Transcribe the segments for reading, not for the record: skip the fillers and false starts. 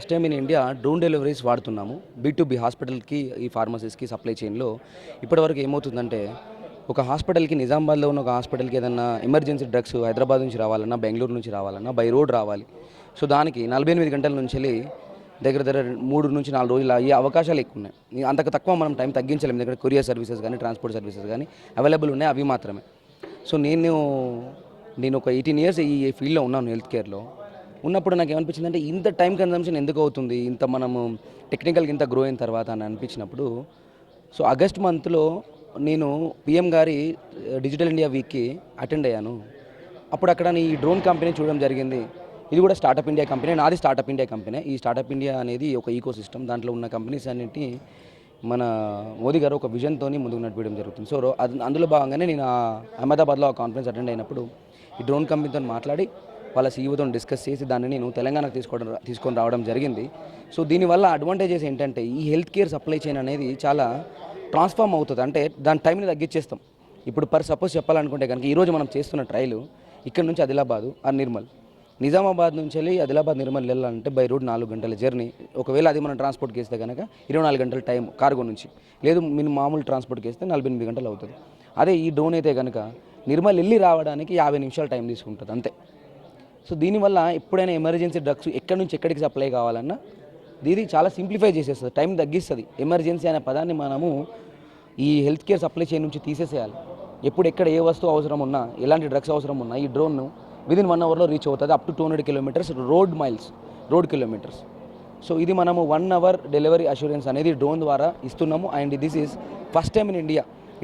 First time in India drone deliveries వాడుతున్నాము. బీ2బీ హాస్పిటల్కి, ఈ ఫార్మసీస్కి సప్లై చైన్లో ఇప్పటివరకు ఏమవుతుందంటే, ఒక హాస్పిటల్కి, నిజామాబాద్లో ఉన్న ఒక హాస్పిటల్కి ఏదన్నా ఎమర్జెన్సీ డ్రగ్స్ హైదరాబాద్ నుంచి రావాలన్నా, బెంగళూరు నుంచి రావాలన్నా బై రోడ్ రావాలి. సో దానికి 48 గంటల నుంచి దగ్గర దగ్గర 3 నుంచి 4 రోజులు అయ్యే అవకాశాలు ఎక్కువ ఉన్నాయి. అంతకు తక్కువ మనం టైం తగ్గించలేము. ఎందుకంటే కొరియర్ సర్వీసెస్ కానీ, ట్రాన్స్పోర్ట్ సర్వీసెస్ కానీ అవైలబుల్ ఉన్నాయి, అవి మాత్రమే. సో నేను ఒక 18 ఇయర్స్ ఈ ఫీల్డ్లో ఉన్నాను, హెల్త్ కేర్లో. ఉన్నప్పుడు నాకు ఏమనిపించిందంటే, ఇంత టైం కన్జంప్షన్ ఎందుకు అవుతుంది, ఇంత మనము టెక్నికల్గా ఇంత గ్రో అయిన తర్వాత అని అనిపించినప్పుడు, సో ఆగస్ట్ మంత్లో నేను పిఎం గారి డిజిటల్ ఇండియా వీక్కి అటెండ్ అయ్యాను. అప్పుడు అక్కడ ఈ డ్రోన్ కంపెనీ చూడడం జరిగింది. ఇది కూడా స్టార్టప్ ఇండియా కంపెనీ, నాది స్టార్టప్ ఇండియా కంపెనీ. ఈ స్టార్టప్ ఇండియా అనేది ఒక ఈకో సిస్టమ్. దాంట్లో ఉన్న కంపెనీస్ అన్నింటినీ మన మోదీ గారు ఒక విజన్తో ముందుకు నడిపించడం జరుగుతుంది. సో అందులో భాగంగానే నేను అహ్మదాబాద్లో ఆ కాన్ఫరెన్స్ అటెండ్ అయినప్పుడు ఈ డ్రోన్ కంపెనీతో మాట్లాడి వాళ్ళ సీఈఓతో డిస్కస్ చేసి దాన్ని నేను తెలంగాణకు తీసుకొని రావడం జరిగింది. సో దీనివల్ల అడ్వాంటేజెస్ ఏంటంటే, ఈ హెల్త్ కేర్ సప్లై చైన్ అనేది చాలా ట్రాన్స్ఫార్మ్ అవుతుంది. అంటే దాని టైంని తగ్గించేస్తాం. ఇప్పుడు సపోజ్ చెప్పాలనుకుంటే కనుక, ఈరోజు మనం చేస్తున్న ట్రైలు ఇక్కడ నుంచి ఆదిలాబాద్ ఆర్ నిర్మల్, నిజామాబాద్ నుంచి వెళ్ళి ఆదిలాబాద్ నిర్మల్ వెళ్ళాలంటే బై రోడ్ 4 గంటల జర్నీ. ఒకవేళ అది మనం ట్రాన్స్పోర్ట్కి వేస్తే కనుక 24 గంటల టైం కార్గో నుంచి. లేదు మామూలు ట్రాన్స్పోర్ట్కి వేస్తే 48 గంటలు అవుతుంది. అదే ఈ డ్రోన్ అయితే కనుక నిర్మల్ వెళ్ళి రావడానికి 50 నిమిషాలు టైం తీసుకుంటుంది అంతే. సో దీనివల్ల ఎప్పుడైనా ఎమర్జెన్సీ డ్రగ్స్ ఎక్కడి నుంచి ఎక్కడికి సప్లై కావాలన్నా ఇది చాలా సింప్లిఫై చేసేస్తుంది, టైం తగ్గిస్తుంది. ఎమర్జెన్సీ అనే పదాన్ని మనము ఈ హెల్త్ కేర్ సప్లై చైన్ నుంచి తీసేసేయాలి. ఎప్పుడు ఎక్కడ ఏ వస్తువు అవసరం ఉన్నా, ఎలాంటి డ్రగ్స్ అవసరం ఉన్నా ఈ డ్రోన్ విదిన్ 1 అవర్లో రీచ్ అవుతుంది. Up to 200 kilometres road kilometres. So ఇది మనము 1 అవర్ డెలివరీ అష్యూరెన్స్ అనేది డ్రోన్ ద్వారా ఇస్తున్నాము. And this is first time in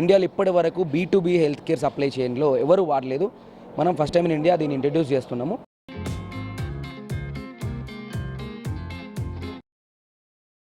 ఇండియాలో ఇప్పటి వరకు బీ2బీ హెల్త్ కేర్ సప్లై చైన్లో ఎవరు వాడలేదు. మనం ఫస్ట్ టైం ఇన్ ఇండియా దీన్ని ఇంట్రడ్యూస్ చేస్తున్నాము.